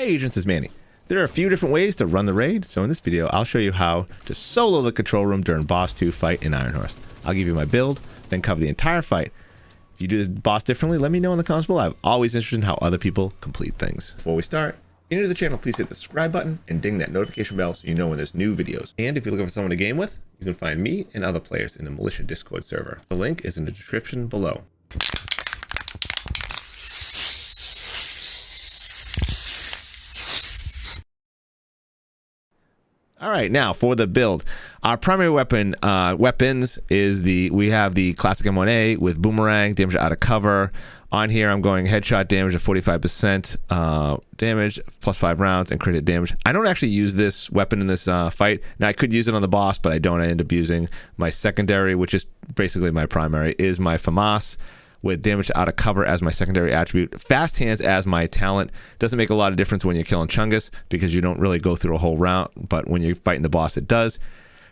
Hey agents, it's Manny. There are a few different ways to run the raid, so in this video I'll show you how to solo the control room during boss 2 fight in Iron Horse. I'll give you my build, then cover the entire fight. If you do the boss differently, let me know in the comments below. I'm always interested in how other people complete things. Before we start, if you're new to the channel, please hit the subscribe button and ding that notification bell so you know when there's new videos. And if you're looking for someone to game with, you can find me and other players in the Militia Discord server. The link is in the description below. All right, now for the build, our primary weapons is we have the classic M1A with boomerang, damage out of cover. On here, I'm going headshot damage of 45% damage, plus 5 rounds, and crit hit damage. I don't actually use this weapon in this fight. Now, I could use it on the boss, but I don't. I end up using my secondary, which is basically my primary, is my FAMAS, with damage out of cover as my secondary attribute. Fast hands as my talent. Doesn't make a lot of difference when you're killing Chungus because you don't really go through a whole round, but when you're fighting the boss, it does.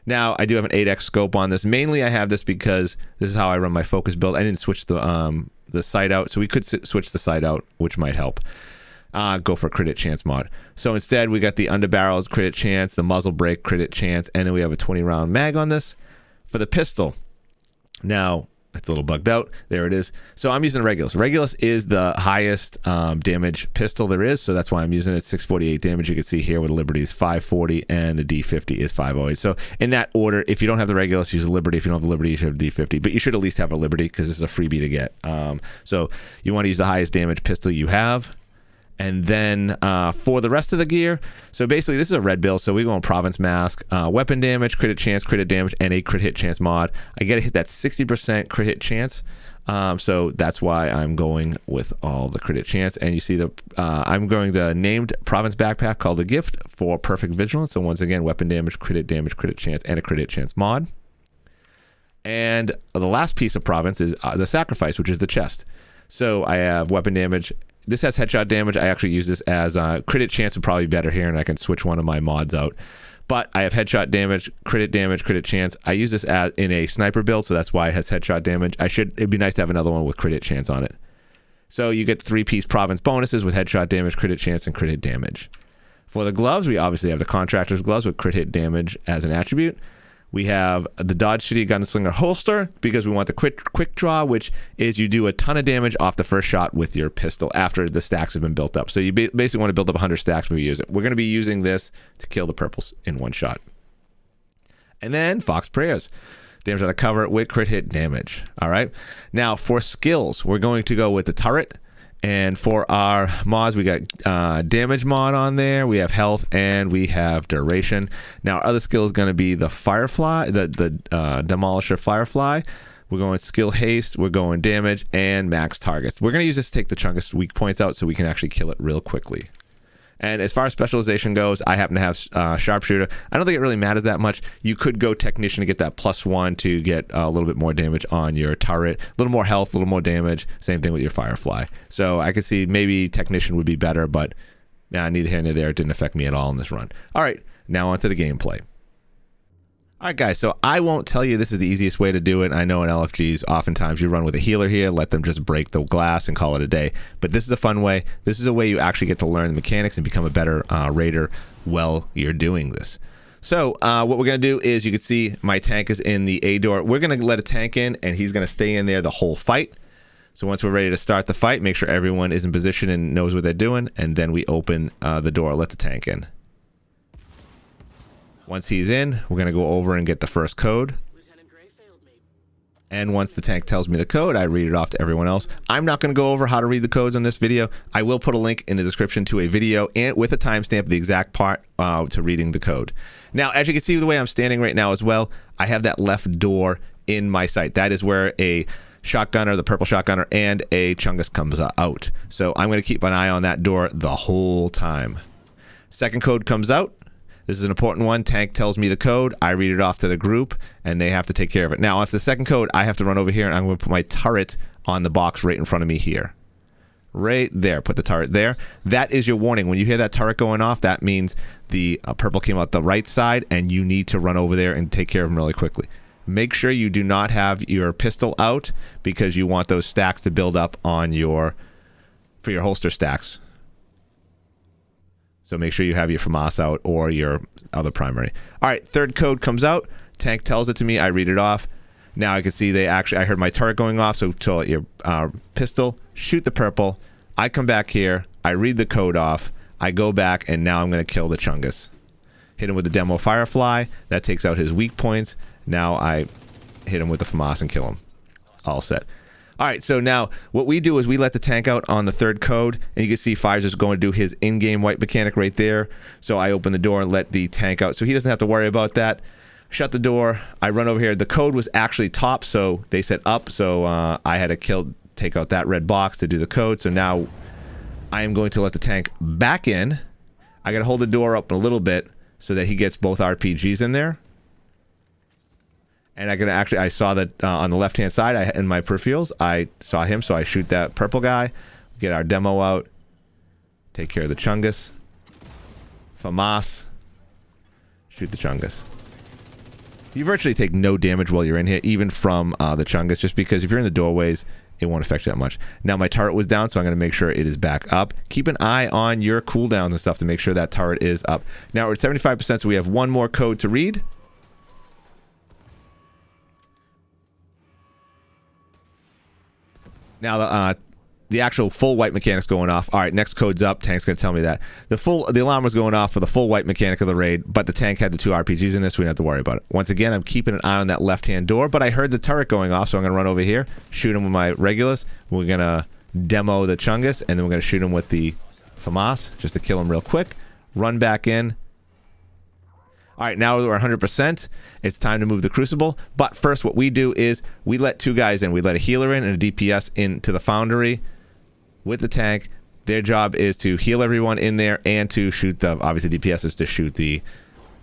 Now, I do have an 8x scope on this. Mainly, I have this because this is how I run my focus build. I didn't switch the sight out, so we could switch the sight out, which might help. Go for crit hit chance mod. So instead, we got the underbarrels crit hit chance, the muzzle brake crit hit chance, and then we have a 20 round mag on this. For the pistol, now, it's a little bugged out. There it is. So I'm using Regulus. Regulus is the highest damage pistol there is, so that's why I'm using it. 648 damage. You can see here with Liberty is 540 and the D50 is 508. So in that order, if you don't have the Regulus, use a Liberty. If you don't have the Liberty, you should have the D50. But you should at least have a Liberty because this is a freebie to get. So you want to use the highest damage pistol you have. And then for the rest of the gear, so basically this is a red build, so we go on Province Mask, weapon damage, crit hit chance, crit hit damage, and a crit hit chance mod. I gotta hit that 60% crit hit chance, so that's why I'm going with all the crit hit chance. And you see I'm going the named Province backpack called the Gift for perfect vigilance. So once again, weapon damage, crit hit chance, and a crit hit chance mod. And the last piece of Province is the Sacrifice, which is the chest. So I have weapon damage. This has headshot damage. I actually use this as crit hit chance would probably be better here, and I can switch one of my mods out. But I have headshot damage, crit hit chance. I use this in a sniper build, so that's why it has headshot damage. It'd be nice to have another one with crit hit chance on it. So you get 3-piece Province bonuses with headshot damage, crit hit chance, and crit hit damage. For the gloves, we obviously have the Contractor's gloves with crit hit damage as an attribute. We have the Dodge City Gunslinger holster because we want the quick draw, which is you do a ton of damage off the first shot with your pistol after the stacks have been built up. So you basically want to build up 100 stacks before you use it. We're going to be using this to kill the purples in one shot. And then Fox Prayers. Damage out of cover with crit hit damage. All right. Now for skills, we're going to go with the turret. And for our mods, we got damage mod on there. We have health and we have duration. Now, our other skill is going to be the Firefly, the Demolisher Firefly. We're going skill haste. We're going damage and max targets. We're going to use this to take the Chungus weak points out so we can actually kill it real quickly. And as far as specialization goes, I happen to have sharpshooter. I don't think it really matters that much. You could go technician to get that +1 to get a little bit more damage on your turret, a little more health, a little more damage. Same thing with your firefly. So I could see maybe technician would be better, but neither here nor there. It didn't affect me at all in this run. All right, now on to the gameplay. All right, guys, so I won't tell you this is the easiest way to do it. I know in LFGs, oftentimes you run with a healer here, let them just break the glass and call it a day. But this is a fun way. This is a way you actually get to learn the mechanics and become a better raider while you're doing this. So what we're going to do is you can see my tank is in the A door. We're going to let a tank in, and he's going to stay in there the whole fight. So once we're ready to start the fight, make sure everyone is in position and knows what they're doing, and then we open the door, let the tank in. Once he's in, we're going to go over and get the first code. And once the tank tells me the code, I read it off to everyone else. I'm not going to go over how to read the codes on this video. I will put a link in the description to a video and with a timestamp, the exact part to reading the code. Now, as you can see the way I'm standing right now as well, I have that left door in my sight. That is where a shotgunner, the purple shotgunner, and a Chungus comes out. So I'm going to keep an eye on that door the whole time. Second code comes out. This is an important one. Tank tells me the code. I read it off to the group, and they have to take care of it. Now, after the second code, I have to run over here, and I'm going to put my turret on the box right in front of me here. Right there. Put the turret there. That is your warning. When you hear that turret going off, that means the purple came out the right side, and you need to run over there and take care of them really quickly. Make sure you do not have your pistol out because you want those stacks to build up on for your holster stacks. So make sure you have your FAMAS out or your other primary. All right, third code comes out. Tank tells it to me. I read it off. Now I can see I heard my turret going off. So tell your pistol, shoot the purple. I come back here. I read the code off. I go back, and now I'm going to kill the Chungus. Hit him with the demo Firefly. That takes out his weak points. Now I hit him with the FAMAS and kill him. All set. All right, so now what we do is we let the tank out on the third code, and you can see Fire's just going to do his in-game wipe mechanic right there. So I open the door and let the tank out, so he doesn't have to worry about that. Shut the door. I run over here. The code was actually top, so they said up, so I had to take out that red box to do the code. So now I am going to let the tank back in. I got to hold the door up a little bit so that he gets both RPGs in there. And I saw that on the left-hand side, in my peripherals, I saw him, so I shoot that purple guy, get our demo out, take care of the Chungus, FAMAS, shoot the Chungus. You virtually take no damage while you're in here, even from the Chungus, just because if you're in the doorways, it won't affect you that much. Now my turret was down, so I'm going to make sure it is back up. Keep an eye on your cooldowns and stuff to make sure that turret is up. Now we're at 75%, so we have one more code to read. Now the actual full wipe mechanic's going off. All right, next code's up. Tank's going to tell me that. The alarm was going off for the full wipe mechanic of the raid, but the tank had the 2 RPGs in this, so we didn't have to worry about it. Once again, I'm keeping an eye on that left-hand door, but I heard the turret going off, so I'm going to run over here, shoot him with my Regulus. We're going to demo the Chungus, and then we're going to shoot him with the FAMAS, just to kill him real quick. Run back in. All right, now we're 100%. It's time to move the Crucible. But first, what we do is we let 2 guys in. We let a healer in and a DPS into the Foundry with the tank. Their job is to heal everyone in there and to shoot the, obviously DPS is to shoot the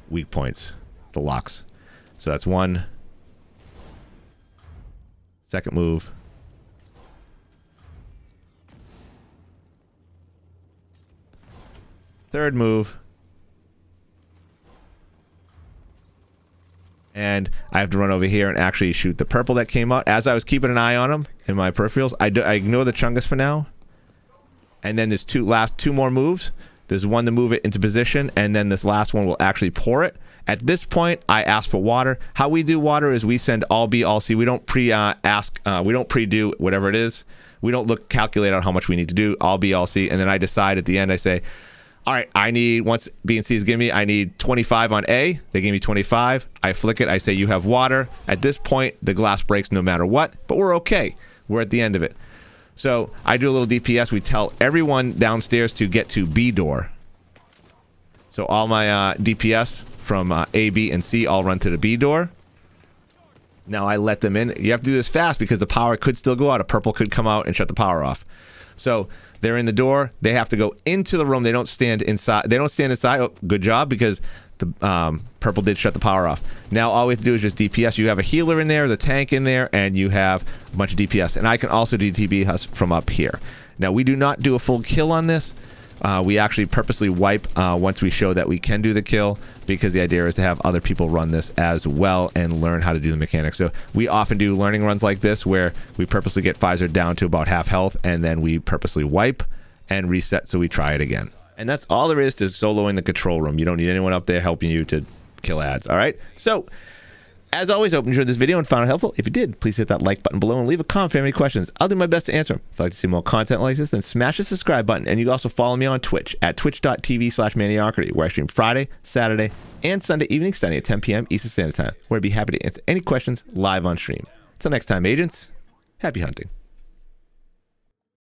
weak points, the locks. So that's 1. Second move. Third move. And I have to run over here and actually shoot the purple that came out. As I was keeping an eye on him in my peripherals, I ignore the Chungus for now. And then there's last two more moves. There's one to move it into position, and then this last one will actually pour it. At this point, I ask for water. How we do water is we send all B, all C. We don't we don't pre-do whatever it is. We don't calculate out how much we need to do. All B, all C, and then I decide at the end. I say, all right, I need, once B and C is giving me, I need 25 on A. They give me 25. I flick it. I say, you have water. At this point, the glass breaks no matter what, but we're okay. We're at the end of it. So I do a little DPS. We tell everyone downstairs to get to B door. So all my DPS from A, B, and C all run to the B door. Now I let them in. You have to do this fast because the power could still go out. A purple could come out and shut the power off. So they're in the door. They have to go into the room. They don't stand inside. They don't stand inside. Oh, good job, because the purple did shut the power off. Now all we have to do is just DPS. You have a healer in there, the tank in there, and you have a bunch of DPS. And I can also DTB us from up here. Now we do not do a full kill on this. We actually purposely wipe once we show that we can do the kill, because the idea is to have other people run this as well and learn how to do the mechanics. So we often do learning runs like this where we purposely get Pfizer down to about half health, and then we purposely wipe and reset so we try it again. And that's all there is to soloing the control room. You don't need anyone up there helping you to kill ads. All right? So, as always, I hope you enjoyed this video and found it helpful. If you did, please hit that like button below and leave a comment if you have any questions. I'll do my best to answer them. If you'd like to see more content like this, then smash the subscribe button. And you can also follow me on Twitch at twitch.tv/Maniocrity, where I stream Friday, Saturday, and Sunday evening starting at 10 p.m. Eastern Standard Time, where I'd be happy to answer any questions live on stream. Until next time, agents, happy hunting.